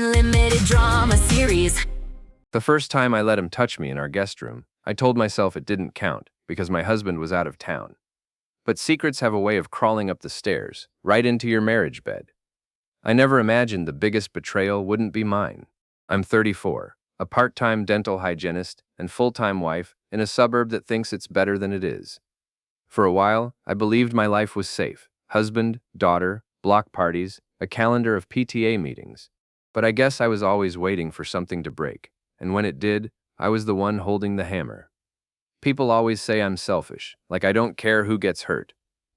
unlimited drama series. The first time I let him touch me in our guest room, I told myself it didn't count because my husband was out of town. But secrets have a way of crawling up the stairs, right into your marriage bed. I never imagined the biggest betrayal wouldn't be mine. I'm 34, a part-time dental hygienist and full-time wife in a suburb that thinks it's better than it is. For a while, I believed my life was safe. Husband, daughter, block parties, a calendar of PTA meetings. But I guess I was always waiting for something to break, and when it did, I was the one holding the hammer. People always say I'm selfish, like I don't care who gets hurt.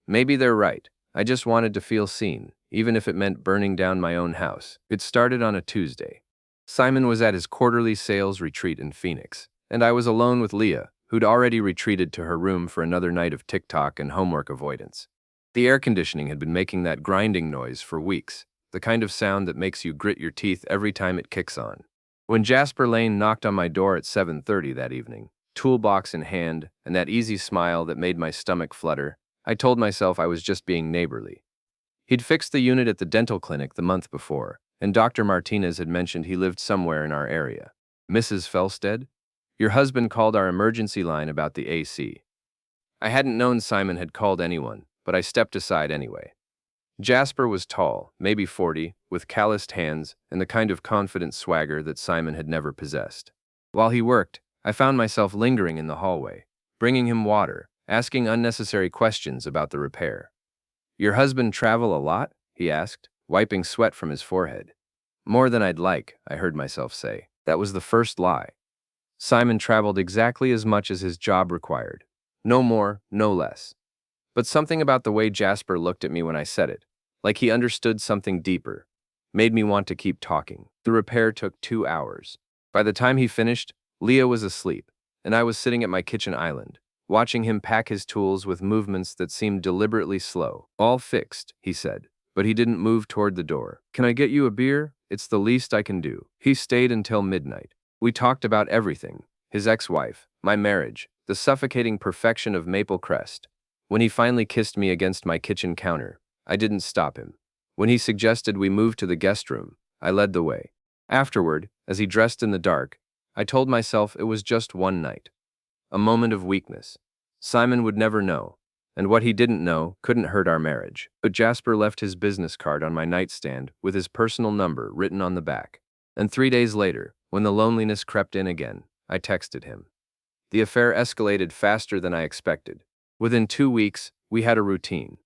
Maybe they're right. I just wanted to feel seen, even if it meant burning down my own house. It started on a Tuesday. Simon was at his quarterly sales retreat in Phoenix, and I was alone with Leah, who'd already retreated to her room for another night of TikTok and homework avoidance. The air conditioning had been making that grinding noise for weeks, the kind of sound that makes you grit your teeth every time it kicks on. When Jasper Lane knocked on my door at 7:30 that evening, toolbox in hand and that easy smile that made my stomach flutter, I told myself I was just being neighborly. He'd fixed the unit at the dental clinic the month before, and Dr. Martinez had mentioned he lived somewhere in our area. Mrs. Felstead? Your husband called our emergency line about the AC. I hadn't known Simon had called anyone, but I stepped aside anyway. Jasper was tall, maybe 40, with calloused hands and the kind of confident swagger that Simon had never possessed. While he worked, I found myself lingering in the hallway, bringing him water, asking unnecessary questions about the repair. Your husband travel a lot? He asked, wiping sweat from his forehead. More than I'd like, I heard myself say. That was the first lie. Simon traveled exactly as much as his job required. No more, no less. But something about the way Jasper looked at me when I said it, like he understood something deeper, made me want to keep talking. The repair took 2 hours. By the time he finished, Leah was asleep, and I was sitting at my kitchen island, watching him pack his tools with movements that seemed deliberately slow. All fixed, he said, but he didn't move toward the door. Can I get you a beer? It's the least I can do. He stayed until midnight. We talked about everything, his ex-wife, my marriage, the suffocating perfection of Maple Crest. When he finally kissed me against my kitchen counter, I didn't stop him. When he suggested we move to the guest room, I led the way. Afterward, as he dressed in the dark, I told myself it was just one night. A moment of weakness. Simon would never know, and what he didn't know couldn't hurt our marriage. But Jasper left his business card on my nightstand with his personal number written on the back. And 3 days later, when the loneliness crept in again, I texted him. The affair escalated faster than I expected. Within 2 weeks, we had a routine.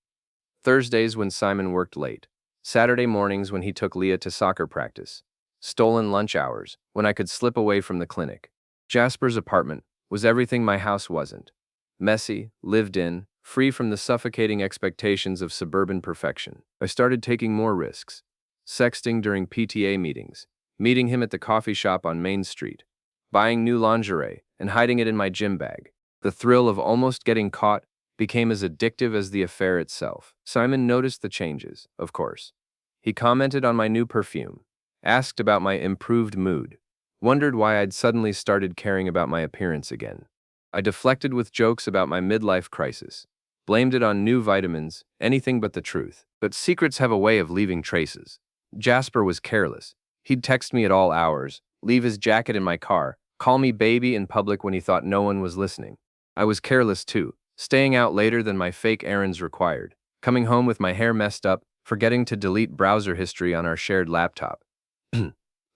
Thursdays when Simon worked late. Saturday mornings when he took Leah to soccer practice. Stolen lunch hours when I could slip away from the clinic. Jasper's apartment was everything my house wasn't. Messy, lived in, free from the suffocating expectations of suburban perfection. I started taking more risks. Sexting during PTA meetings. Meeting him at the coffee shop on Main Street. Buying new lingerie and hiding it in my gym bag. The thrill of almost getting caught became as addictive as the affair itself. Simon noticed the changes, of course. He commented on my new perfume, asked about my improved mood, wondered why I'd suddenly started caring about my appearance again. I deflected with jokes about my midlife crisis, blamed it on new vitamins, anything but the truth. But secrets have a way of leaving traces. Jasper was careless. He'd text me at all hours, leave his jacket in my car, call me baby in public when he thought no one was listening. I was careless too, staying out later than my fake errands required, coming home with my hair messed up, forgetting to delete browser history on our shared laptop.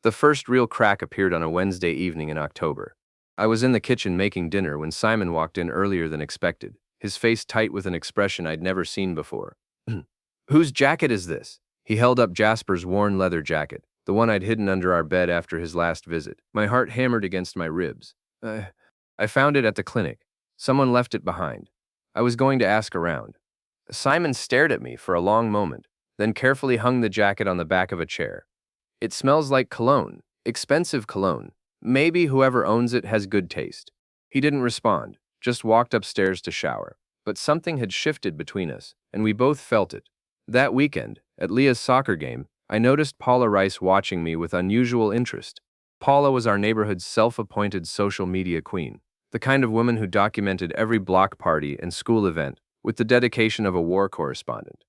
The first real crack appeared on a Wednesday evening in October. I was in the kitchen making dinner when Simon walked in earlier than expected, his face tight with an expression I'd never seen before. Whose jacket is this? He held up Jasper's worn leather jacket, the one I'd hidden under our bed after his last visit. My heart hammered against my ribs. I found it at the clinic. Someone left it behind. I was going to ask around. Simon stared at me for a long moment, then carefully hung the jacket on the back of a chair. It smells like cologne, expensive cologne. Maybe whoever owns it has good taste. He didn't respond, just walked upstairs to shower. But something had shifted between us, and we both felt it. That weekend, at Leah's soccer game, I noticed Paula Rice watching me with unusual interest. Paula was our neighborhood's self-appointed social media queen, the kind of woman who documented every block party and school event with the dedication of a war correspondent.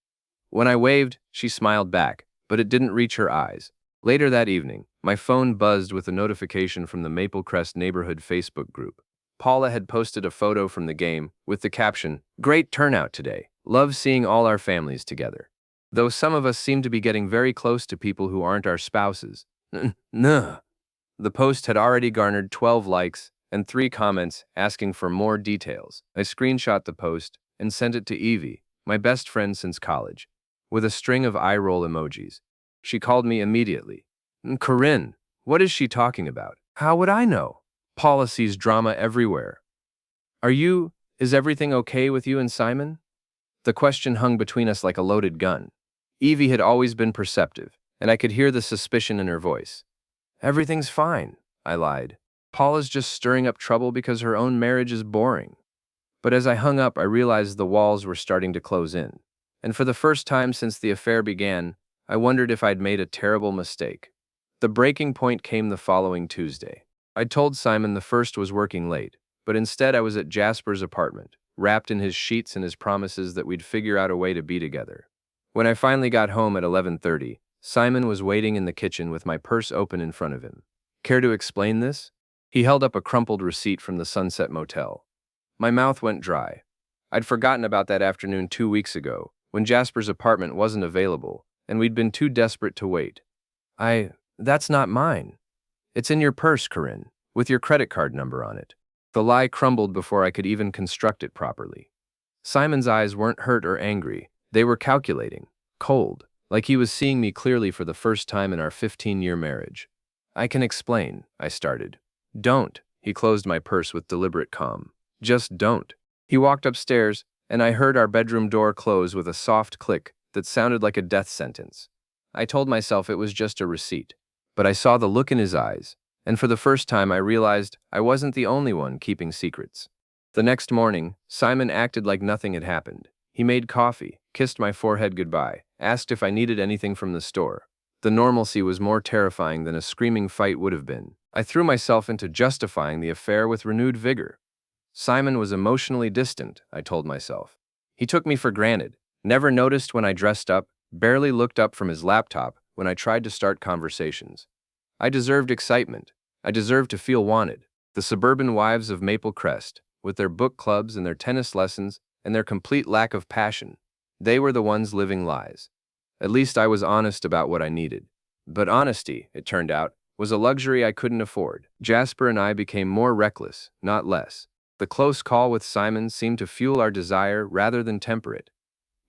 When I waved, she smiled back, but it didn't reach her eyes. Later that evening, my phone buzzed with a notification from the Maple Crest neighborhood Facebook group. Paula had posted a photo from the game with the caption, "Great turnout today. Love seeing all our families together." Though some of us seem to be getting very close to people who aren't our spouses. Nuh. The post had already garnered 12 likes and 3 comments asking for more details. I screenshot the post and sent it to Evie, my best friend since college, with a string of eye-roll emojis. She called me immediately. "Corinne, what is she talking about? How would I know? Paula sees drama everywhere. Is everything okay with you and Simon?" The question hung between us like a loaded gun. Evie had always been perceptive, and I could hear the suspicion in her voice. "Everything's fine," I lied. "Paula's just stirring up trouble because her own marriage is boring." But as I hung up, I realized the walls were starting to close in. And for the first time since the affair began, I wondered if I'd made a terrible mistake. The breaking point came the following Tuesday. I told Simon the first was working late, but instead I was at Jasper's apartment, wrapped in his sheets and his promises that we'd figure out a way to be together. When I finally got home at 11:30, Simon was waiting in the kitchen with my purse open in front of him. "Care to explain this?" He held up a crumpled receipt from the Sunset Motel. My mouth went dry. I'd forgotten about that afternoon 2 weeks ago, when Jasper's apartment wasn't available, and we'd been too desperate to wait. That's not mine. It's in your purse, Corinne, with your credit card number on it." The lie crumbled before I could even construct it properly. Simon's eyes weren't hurt or angry. They were calculating, cold, like he was seeing me clearly for the first time in our 15-year marriage. "I can explain," I started. "Don't," he closed my purse with deliberate calm. "Just don't." He walked upstairs, and I heard our bedroom door close with a soft click that sounded like a death sentence. I told myself it was just a receipt, but I saw the look in his eyes, and for the first time I realized I wasn't the only one keeping secrets. The next morning, Simon acted like nothing had happened. He made coffee, kissed my forehead goodbye, asked if I needed anything from the store. The normalcy was more terrifying than a screaming fight would have been. I threw myself into justifying the affair with renewed vigor. Simon was emotionally distant, I told myself. He took me for granted, never noticed when I dressed up, barely looked up from his laptop when I tried to start conversations. I deserved excitement. I deserved to feel wanted. The suburban wives of Maple Crest, with their book clubs and their tennis lessons and their complete lack of passion, they were the ones living lies. At least I was honest about what I needed. But honesty, it turned out, was a luxury I couldn't afford. Jasper and I became more reckless, not less. The close call with Simon seemed to fuel our desire rather than temper it.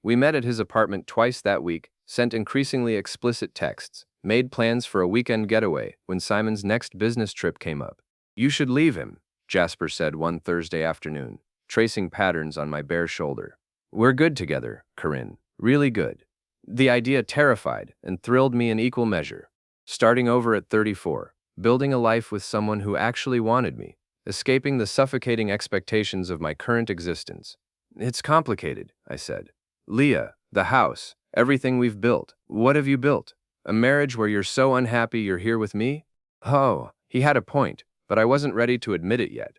We met at his apartment twice that week, sent increasingly explicit texts, made plans for a weekend getaway when Simon's next business trip came up. "You should leave him," Jasper said one Thursday afternoon, tracing patterns on my bare shoulder. "We're good together, Corinne, really good." The idea terrified and thrilled me in equal measure. Starting over at 34, building a life with someone who actually wanted me, escaping the suffocating expectations of my current existence. "It's complicated," I said. "Leah, the house, everything we've built. What have you built? A marriage where you're so unhappy you're here with me?" Oh, he had a point, but I wasn't ready to admit it yet.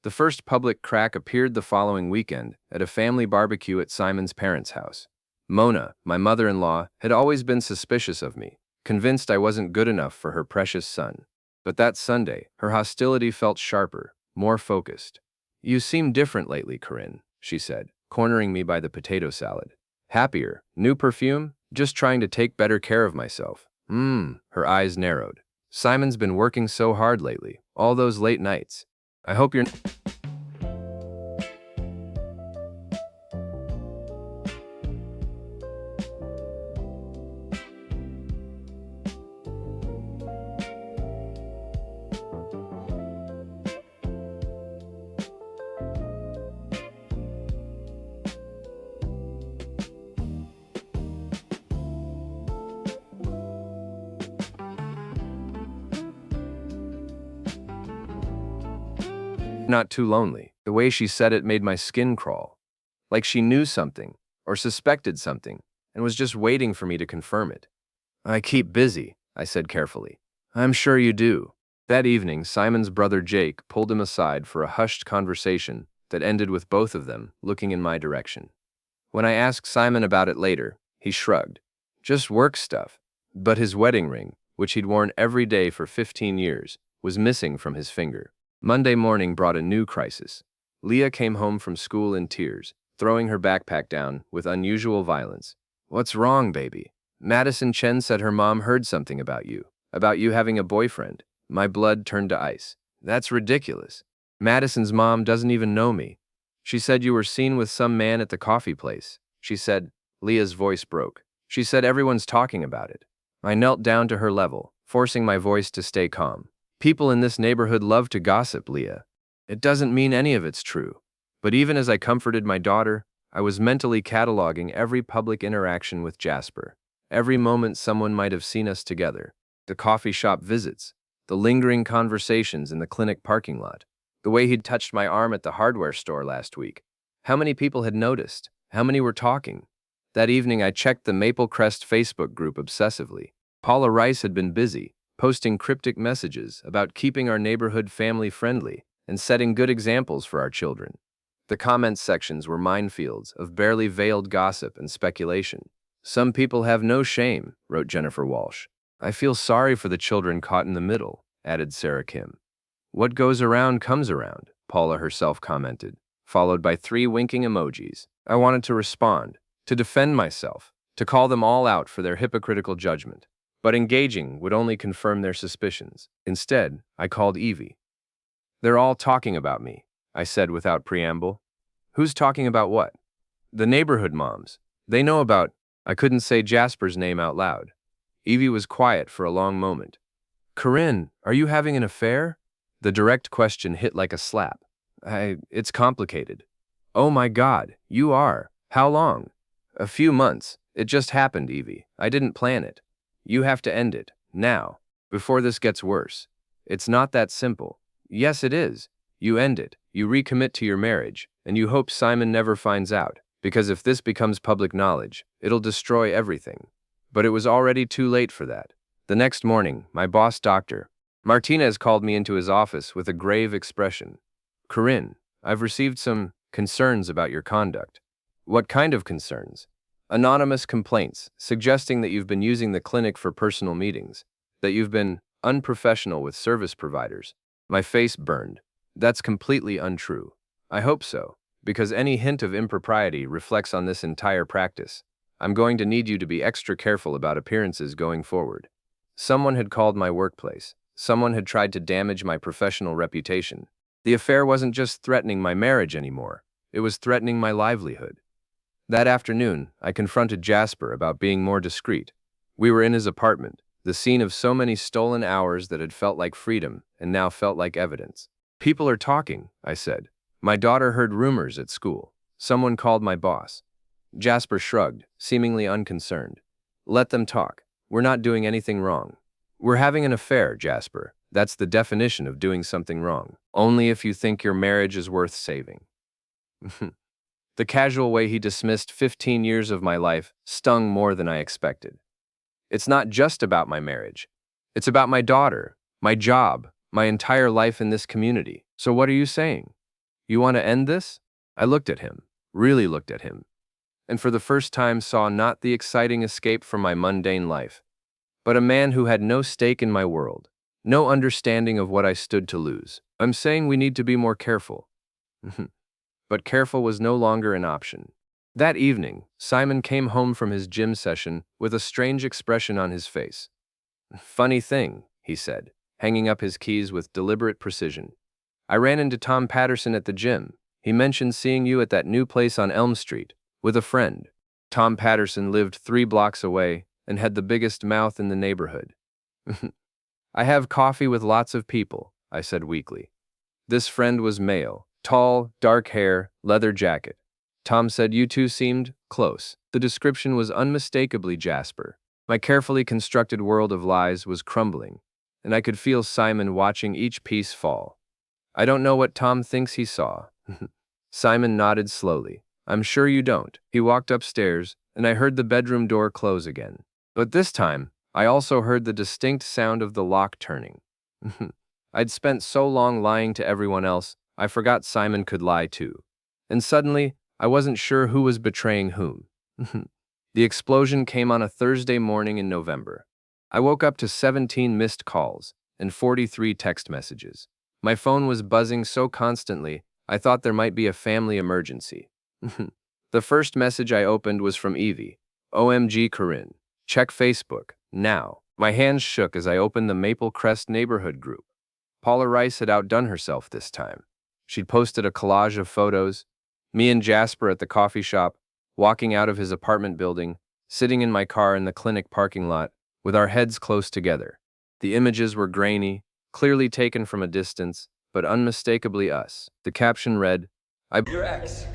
The first public crack appeared the following weekend at a family barbecue at Simon's parents' house. Mona, my mother-in-law, had always been suspicious of me, convinced I wasn't good enough for her precious son. But that Sunday, her hostility felt sharper, more focused. "You seem different lately, Corinne," she said, cornering me by the potato salad. "Happier? New perfume? Just trying to take better care of myself." Her eyes narrowed. "Simon's been working so hard lately, all those late nights. I hope you're..." Not too lonely. The way she said it made my skin crawl. Like she knew something, or suspected something, and was just waiting for me to confirm it. "I keep busy," I said carefully. "I'm sure you do." That evening, Simon's brother Jake pulled him aside for a hushed conversation that ended with both of them looking in my direction. When I asked Simon about it later, he shrugged. "Just work stuff." But his wedding ring, which he'd worn every day for 15 years, was missing from his finger. Monday morning brought a new crisis. Leah came home from school in tears, throwing her backpack down with unusual violence. "What's wrong, baby?" "Madison Chen said her mom heard something about you having a boyfriend." My blood turned to ice. "That's ridiculous. Madison's mom doesn't even know me. She said you were seen with some man at the coffee place. She said," Leah's voice broke. "She said everyone's talking about it." I knelt down to her level, forcing my voice to stay calm. "People in this neighborhood love to gossip, Leah. It doesn't mean any of it's true." But even as I comforted my daughter, I was mentally cataloging every public interaction with Jasper. Every moment someone might have seen us together. The coffee shop visits, the lingering conversations in the clinic parking lot, the way he'd touched my arm at the hardware store last week. How many people had noticed? How many were talking? That evening I checked the Maple Crest Facebook group obsessively. Paula Rice had been busy, posting cryptic messages about keeping our neighborhood family-friendly and setting good examples for our children. The comments sections were minefields of barely veiled gossip and speculation. "Some people have no shame," wrote Jennifer Walsh. "I feel sorry for the children caught in the middle," added Sarah Kim. "What goes around comes around," Paula herself commented, followed by 3 winking emojis. I wanted to respond, to defend myself, to call them all out for their hypocritical judgment. But engaging would only confirm their suspicions. Instead, I called Evie. "They're all talking about me," I said without preamble. "Who's talking about what?" "The neighborhood moms. They know about—" I couldn't say Jasper's name out loud. Evie was quiet for a long moment. "Corinne, are you having an affair?" The direct question hit like a slap. It's complicated." "Oh my God, you are. How long?" "A few months. It just happened, Evie. I didn't plan it. You have to end it, now, before this gets worse." "It's not that simple." "Yes, it is. You end it, you recommit to your marriage, and you hope Simon never finds out, because if this becomes public knowledge, it'll destroy everything." But it was already too late for that. The next morning, my boss, Dr. Martinez, called me into his office with a grave expression. "Corinne, I've received some concerns about your conduct." "What kind of concerns?" "Anonymous complaints, suggesting that you've been using the clinic for personal meetings, that you've been unprofessional with service providers." My face burned. "That's completely untrue." "I hope so, because any hint of impropriety reflects on this entire practice. I'm going to need you to be extra careful about appearances going forward." Someone had called my workplace. Someone had tried to damage my professional reputation. The affair wasn't just threatening my marriage anymore. It was threatening my livelihood. That afternoon, I confronted Jasper about being more discreet. We were in his apartment, the scene of so many stolen hours that had felt like freedom and now felt like evidence. "People are talking," I said. "My daughter heard rumors at school. Someone called my boss." Jasper shrugged, seemingly unconcerned. "Let them talk. We're not doing anything wrong." "We're having an affair, Jasper. That's the definition of doing something wrong. Only if you think your marriage is worth saving." The casual way he dismissed 15 years of my life stung more than I expected. "It's not just about my marriage. It's about my daughter, my job, my entire life in this community. So what are you saying? You want to end this?" I looked at him, really looked at him, and for the first time saw not the exciting escape from my mundane life, but a man who had no stake in my world, no understanding of what I stood to lose. "I'm saying we need to be more careful." But careful was no longer an option. That evening, Simon came home from his gym session with a strange expression on his face. "Funny thing," he said, hanging up his keys with deliberate precision. "I ran into Tom Patterson at the gym. He mentioned seeing you at that new place on Elm Street, with a friend." Tom Patterson lived 3 blocks away and had the biggest mouth in the neighborhood. "I have coffee with lots of people," I said weakly. This friend was male, tall, dark hair, leather jacket. Tom said you two seemed close. The description was unmistakably Jasper. My carefully constructed world of lies was crumbling, and I could feel Simon watching each piece fall. "I don't know what Tom thinks he saw." Simon nodded slowly. "I'm sure you don't." He walked upstairs, and I heard the bedroom door close again. But this time, I also heard the distinct sound of the lock turning. I'd spent so long lying to everyone else, I forgot Simon could lie too. And suddenly, I wasn't sure who was betraying whom. The explosion came on a Thursday morning in November. I woke up to 17 missed calls and 43 text messages. My phone was buzzing so constantly, I thought there might be a family emergency. The first message I opened was from Evie. OMG Corinne. Check Facebook, now. My hands shook as I opened the Maple Crest neighborhood group. Paula Rice had outdone herself this time. She'd posted a collage of photos, me and Jasper at the coffee shop, walking out of his apartment building, sitting in my car in the clinic parking lot, with our heads close together. The images were grainy, clearly taken from a distance, but unmistakably us. The caption read, Your ex,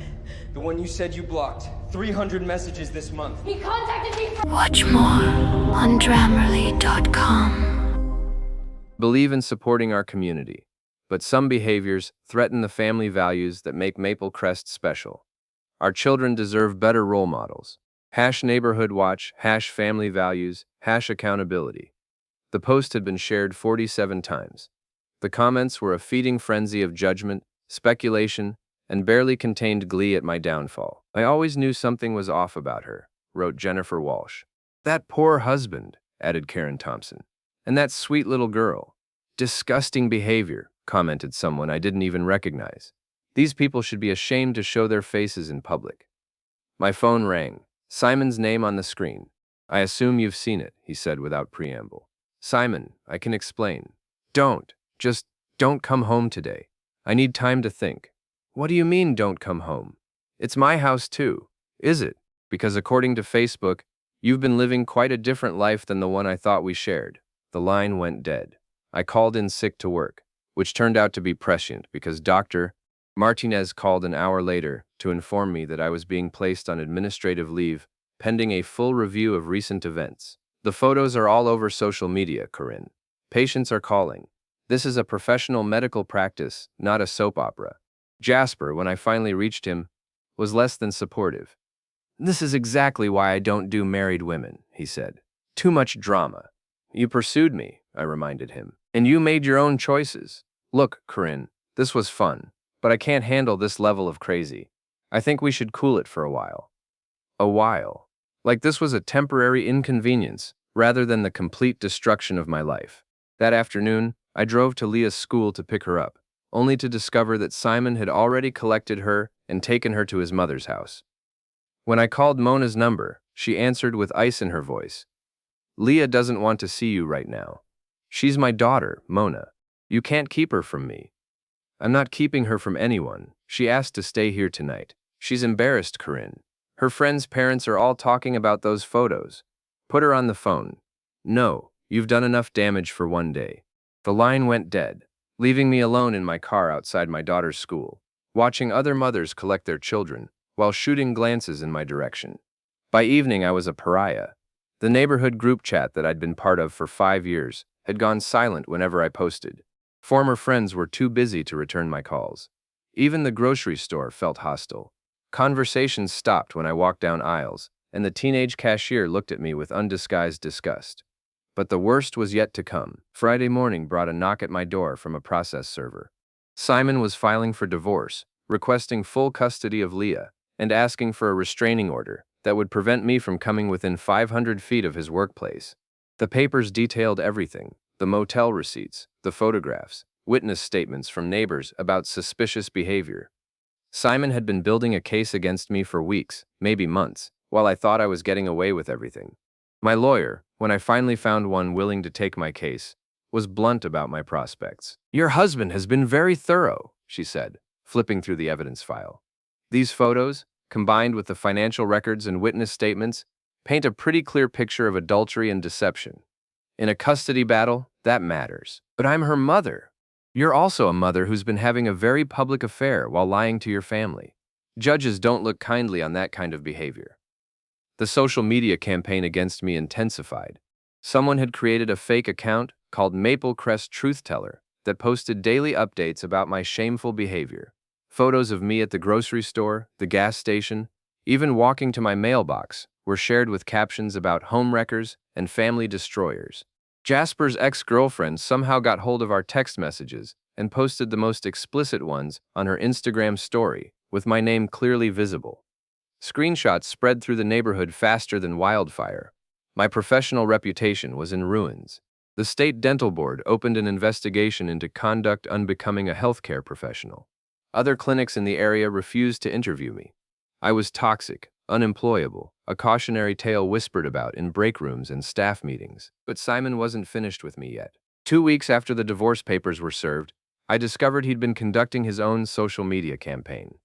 the one you said you blocked, 300 messages this month. He contacted me from. Watch more on Grammarly.com. believe in supporting our community, but some behaviors threaten the family values that make Maple Crest special. Our children deserve better role models. #neighborhood watch, #family values, #accountability. The post had been shared 47 times. The comments were a feeding frenzy of judgment, speculation, and barely contained glee at my downfall. I always knew something was off about her, wrote Jennifer Walsh. That poor husband, added Karen Thompson. And that sweet little girl. Disgusting behavior, commented someone I didn't even recognize. These people should be ashamed to show their faces in public. My phone rang. Simon's name on the screen. I assume you've seen it, he said without preamble. Simon, I can explain. Just don't come home today. I need time to think. What do you mean, don't come home? It's my house too. Is it? Because according to Facebook, you've been living quite a different life than the one I thought we shared. The line went dead. I called in sick to work, which turned out to be prescient because Dr. Martinez called an hour later to inform me that I was being placed on administrative leave pending a full review of recent events. The photos are all over social media, Corinne. Patients are calling. This is a professional medical practice, not a soap opera. Jasper, when I finally reached him, was less than supportive. This is exactly why I don't do married women, he said. Too much drama. You pursued me, I reminded him. And you made your own choices. Look, Corinne, this was fun, but I can't handle this level of crazy. I think we should cool it for a while. A while. Like this was a temporary inconvenience, rather than the complete destruction of my life. That afternoon, I drove to Leah's school to pick her up, only to discover that Simon had already collected her and taken her to his mother's house. When I called Mona's number, she answered with ice in her voice. Leah doesn't want to see you right now. She's my daughter, Mona. You can't keep her from me. I'm not keeping her from anyone. She asked to stay here tonight. She's embarrassed, Corinne. Her friends' parents are all talking about those photos. Put her on the phone. No, you've done enough damage for one day. The line went dead, leaving me alone in my car outside my daughter's school, watching other mothers collect their children while shooting glances in my direction. By evening, I was a pariah. The neighborhood group chat that I'd been part of for 5 years had gone silent whenever I posted. Former friends were too busy to return my calls. Even the grocery store felt hostile. Conversations stopped when I walked down aisles, and the teenage cashier looked at me with undisguised disgust. But the worst was yet to come. Friday morning brought a knock at my door from a process server. Simon was filing for divorce, requesting full custody of Leah, and asking for a restraining order that would prevent me from coming within 500 feet of his workplace. The papers detailed everything: the motel receipts, the photographs, witness statements from neighbors about suspicious behavior. Simon had been building a case against me for weeks, maybe months, while I thought I was getting away with everything. My lawyer, when I finally found one willing to take my case, was blunt about my prospects. Your husband has been very thorough, she said, flipping through the evidence file. These photos, combined with the financial records and witness statements, paint a pretty clear picture of adultery and deception. In a custody battle, that matters. But I'm her mother. You're also a mother who's been having a very public affair while lying to your family. Judges don't look kindly on that kind of behavior. The social media campaign against me intensified. Someone had created a fake account called Maple Crest Truth Teller that posted daily updates about my shameful behavior. Photos of me at the grocery store, the gas station, even walking to my mailbox were shared with captions about homewreckers and family destroyers. Jasper's ex-girlfriend somehow got hold of our text messages and posted the most explicit ones on her Instagram story, with my name clearly visible. Screenshots spread through the neighborhood faster than wildfire. My professional reputation was in ruins. The state dental board opened an investigation into conduct unbecoming a healthcare professional. Other clinics in the area refused to interview me. I was toxic, unemployable, a cautionary tale whispered about in break rooms and staff meetings. But Simon wasn't finished with me yet. 2 weeks after the divorce papers were served, I discovered he'd been conducting his own social media campaign.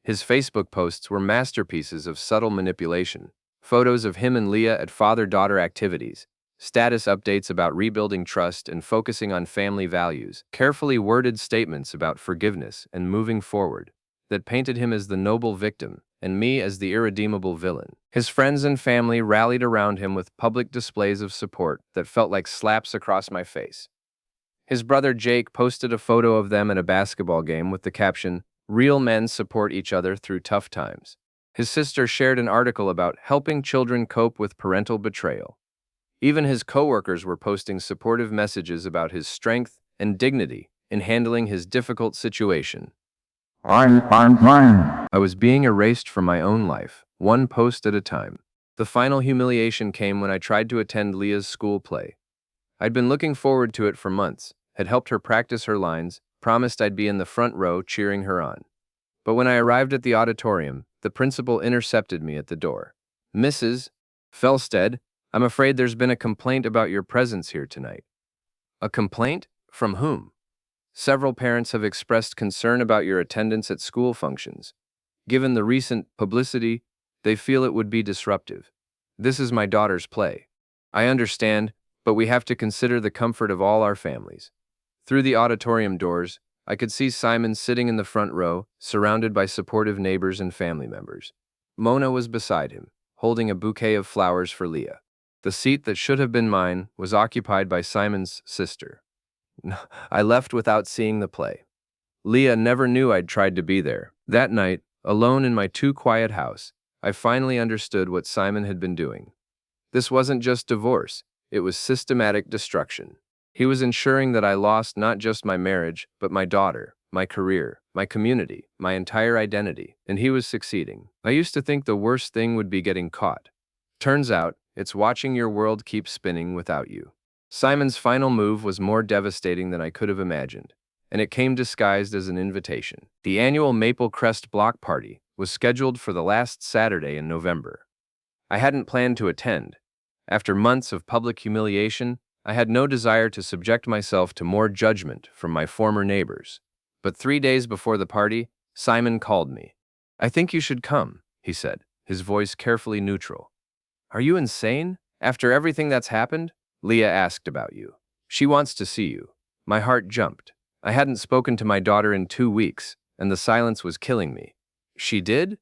His Facebook posts were masterpieces of subtle manipulation. Photos of him and Leah at father-daughter activities, status updates about rebuilding trust and focusing on family values, carefully worded statements about forgiveness and moving forward that painted him as the noble victim and me as the irredeemable villain. His friends and family rallied around him with public displays of support that felt like slaps across my face. His brother Jake posted a photo of them at a basketball game with the caption, "Real men support each other through tough times." His sister shared an article about helping children cope with parental betrayal. Even his coworkers were posting supportive messages about his strength and dignity in handling his difficult situation. I was being erased from my own life, one post at a time. The final humiliation came when I tried to attend Leah's school play. I'd been looking forward to it for months, had helped her practice her lines, promised I'd be in the front row cheering her on. But when I arrived at the auditorium, the principal intercepted me at the door. "Mrs. Felstead, I'm afraid there's been a complaint about your presence here tonight." "A complaint? From whom?" "Several parents have expressed concern about your attendance at school functions. Given the recent publicity, they feel it would be disruptive. This is my daughter's play. I understand, but we have to consider the comfort of all our families." Through the auditorium doors, I could see Simon sitting in the front row, surrounded by supportive neighbors and family members. Mona was beside him, holding a bouquet of flowers for Leah. The seat that should have been mine was occupied by Simon's sister. I left without seeing the play. Leah never knew I'd tried to be there. That night, alone in my too-quiet house, I finally understood what Simon had been doing. This wasn't just divorce, it was systematic destruction. He was ensuring that I lost not just my marriage, but my daughter, my career, my community, my entire identity, and he was succeeding. I used to think the worst thing would be getting caught. Turns out, it's watching your world keep spinning without you. Simon's final move was more devastating than I could have imagined, and it came disguised as an invitation. The annual Maple Crest block party was scheduled for the last Saturday in November. I hadn't planned to attend. After months of public humiliation, I had no desire to subject myself to more judgment from my former neighbors. But 3 days before the party, Simon called me. "I think you should come," he said, his voice carefully neutral. "Are you insane? After everything that's happened?" "Leah asked about you. She wants to see you." My heart jumped. I hadn't spoken to my daughter in 2 weeks, and the silence was killing me. "She did?"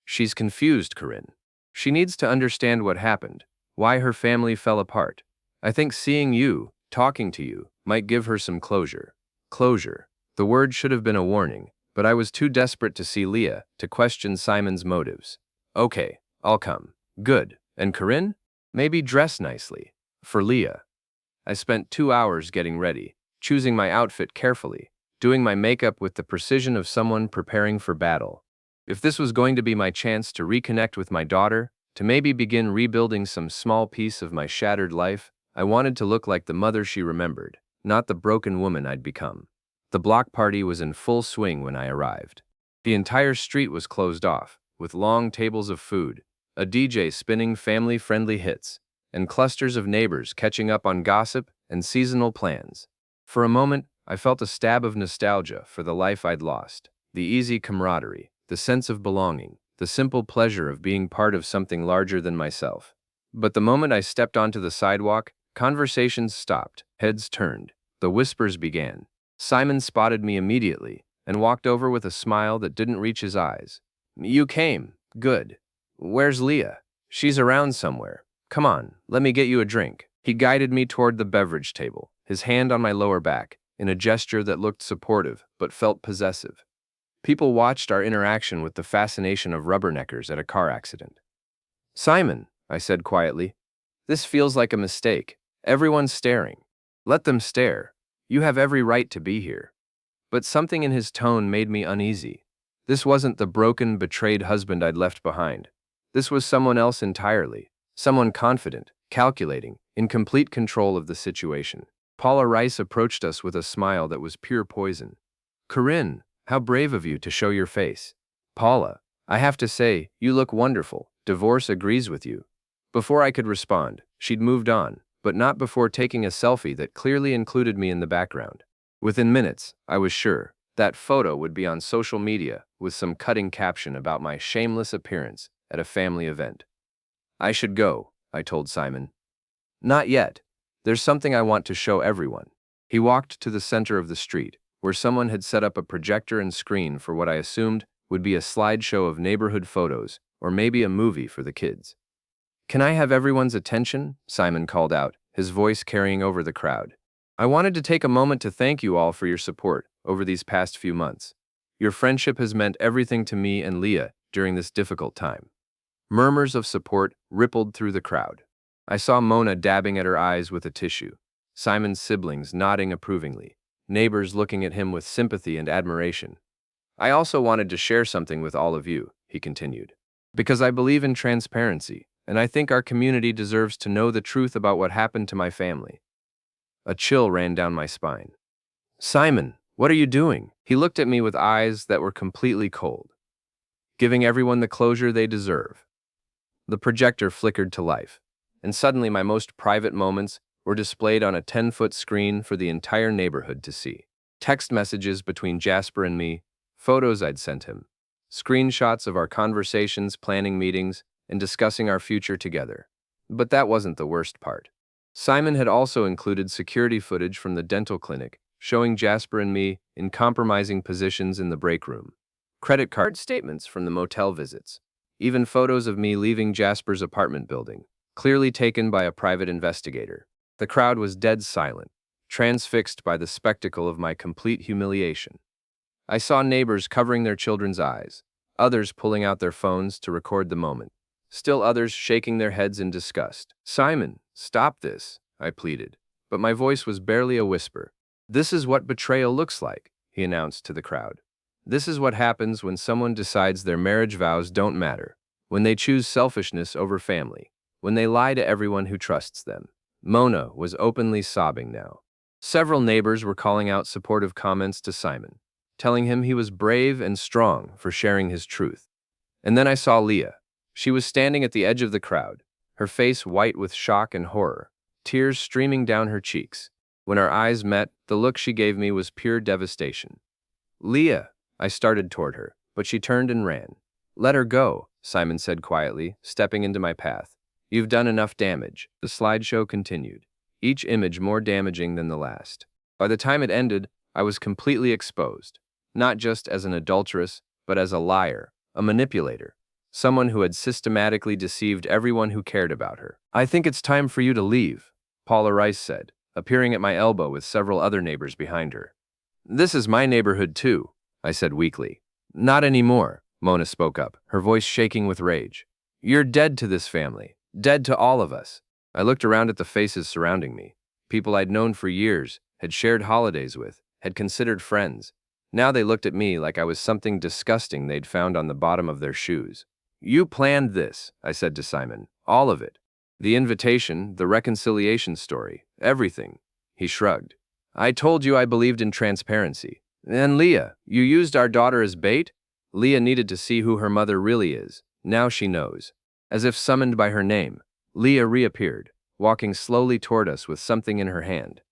"She's confused, Corinne. She needs to understand what happened, why her family fell apart. I think seeing you, talking to you, might give her some closure." Closure. The word should have been a warning, but I was too desperate to see Leah to question Simon's motives. "Okay, I'll come." "Good. And Corinne? Maybe dress nicely." "For Leah." I spent 2 hours getting ready, choosing my outfit carefully, doing my makeup with the precision of someone preparing for battle. If this was going to be my chance to reconnect with my daughter, to maybe begin rebuilding some small piece of my shattered life, I wanted to look like the mother she remembered, not the broken woman I'd become. The block party was in full swing when I arrived. The entire street was closed off, with long tables of food, a DJ spinning family-friendly hits, and clusters of neighbors catching up on gossip and seasonal plans. For a moment, I felt a stab of nostalgia for the life I'd lost, the easy camaraderie, the sense of belonging, the simple pleasure of being part of something larger than myself. But the moment I stepped onto the sidewalk, conversations stopped, heads turned, the whispers began. Simon spotted me immediately and walked over with a smile that didn't reach his eyes. "You came. Good. Where's Leah?" "She's around somewhere. Come on, let me get you a drink." He guided me toward the beverage table, his hand on my lower back, in a gesture that looked supportive but felt possessive. People watched our interaction with the fascination of rubberneckers at a car accident. "Simon," I said quietly, "this feels like a mistake. Everyone's staring. Let them stare. You have every right to be here." But something in his tone made me uneasy. This wasn't the broken, betrayed husband I'd left behind. This was someone else entirely, someone confident, calculating, in complete control of the situation. Paula Rice approached us with a smile that was pure poison. "Corinne, how brave of you to show your face." "Paula, I have to say, you look wonderful. Divorce agrees with you." Before I could respond, she'd moved on, but not before taking a selfie that clearly included me in the background. Within minutes, I was sure, that photo would be on social media with some cutting caption about my shameless appearance at a family event. "I should go," I told Simon. "Not yet. There's something I want to show everyone." He walked to the center of the street, where someone had set up a projector and screen for what I assumed would be a slideshow of neighborhood photos, or maybe a movie for the kids. "Can I have everyone's attention?" Simon called out, his voice carrying over the crowd. "I wanted to take a moment to thank you all for your support over these past few months. Your friendship has meant everything to me and Leah during this difficult time." Murmurs of support rippled through the crowd. I saw Mona dabbing at her eyes with a tissue, Simon's siblings nodding approvingly, neighbors looking at him with sympathy and admiration. "I also wanted to share something with all of you," he continued, "because I believe in transparency, and I think our community deserves to know the truth about what happened to my family." A chill ran down my spine. "Simon, what are you doing?" He looked at me with eyes that were completely cold. "Giving everyone the closure they deserve." The projector flickered to life, and suddenly my most private moments were displayed on a 10-foot screen for the entire neighborhood to see. Text messages between Jasper and me, photos I'd sent him, screenshots of our conversations, planning meetings, and discussing our future together. But that wasn't the worst part. Simon had also included security footage from the dental clinic, showing Jasper and me in compromising positions in the break room. Credit card statements from the motel visits. Even photos of me leaving Jasper's apartment building, clearly taken by a private investigator. The crowd was dead silent, transfixed by the spectacle of my complete humiliation. I saw neighbors covering their children's eyes, others pulling out their phones to record the moment, still others shaking their heads in disgust. "Simon, stop this," I pleaded, but my voice was barely a whisper. "This is what betrayal looks like," he announced to the crowd. "This is what happens when someone decides their marriage vows don't matter, when they choose selfishness over family, when they lie to everyone who trusts them." Mona was openly sobbing now. Several neighbors were calling out supportive comments to Simon, telling him he was brave and strong for sharing his truth. And then I saw Leah. She was standing at the edge of the crowd, her face white with shock and horror, tears streaming down her cheeks. When our eyes met, the look she gave me was pure devastation. "Leah," I started toward her, but she turned and ran. "Let her go," Simon said quietly, stepping into my path. "You've done enough damage." The slideshow continued, each image more damaging than the last. By the time it ended, I was completely exposed, not just as an adulteress, but as a liar, a manipulator, someone who had systematically deceived everyone who cared about her. "I think it's time for you to leave," Paula Rice said, appearing at my elbow with several other neighbors behind her. "This is my neighborhood too," I said weakly. "Not anymore," Mona spoke up, her voice shaking with rage. "You're dead to this family. Dead to all of us." I looked around at the faces surrounding me, people I'd known for years, had shared holidays with, had considered friends. Now they looked at me like I was something disgusting they'd found on the bottom of their shoes. "You planned this," I said to Simon. "All of it. The invitation, the reconciliation story, everything." He shrugged. "I told you I believed in transparency. And Leah, you used our daughter as bait?" Leah needed to see who her mother really is. Now she knows. As if summoned by her name, Leah reappeared, walking slowly toward us with something in her hand.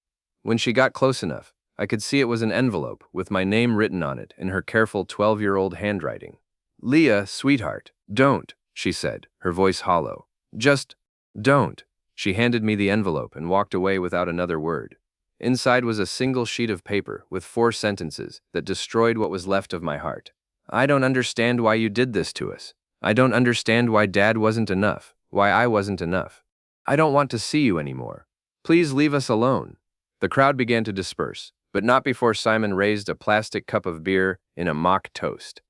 When she got close enough, I could see it was an envelope with my name written on it in her careful 12-year-old handwriting. "Leah, sweetheart, don't," she said, her voice hollow. "Just don't." She handed me the envelope and walked away without another word. Inside was a single sheet of paper with 4 sentences that destroyed what was left of my heart. "I don't understand why you did this to us. I don't understand why Dad wasn't enough, why I wasn't enough. I don't want to see you anymore. Please leave us alone." The crowd began to disperse, but not before Simon raised a plastic cup of beer in a mock toast.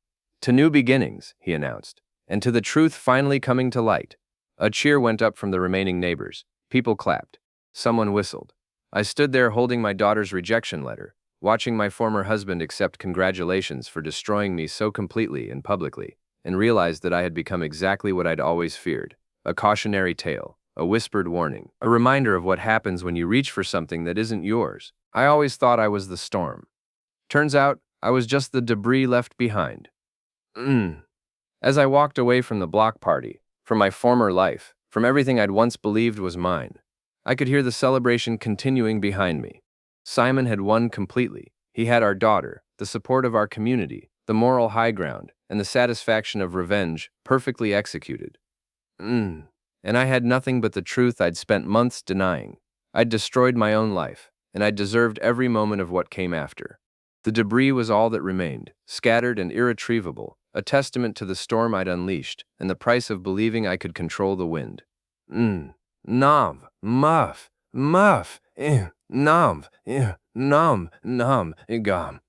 "To new beginnings," he announced, "and to the truth finally coming to light." A cheer went up from the remaining neighbors. People clapped. Someone whistled. I stood there holding my daughter's rejection letter, watching my former husband accept congratulations for destroying me so completely and publicly, and realized that I had become exactly what I'd always feared, a cautionary tale, a whispered warning, a reminder of what happens when you reach for something that isn't yours. I always thought I was the storm. Turns out, I was just the debris left behind. As I walked away from the block party, from my former life, from everything I'd once believed was mine, I could hear the celebration continuing behind me. Simon had won completely. He had our daughter, the support of our community, the moral high ground, and the satisfaction of revenge perfectly executed. And I had nothing but the truth I'd spent months denying. I'd destroyed my own life, and I'd deserved every moment of what came after. The debris was all that remained, scattered and irretrievable, a testament to the storm I'd unleashed, and the price of believing I could control the wind. Nom, muff, muff, nom, nom, nom, gum.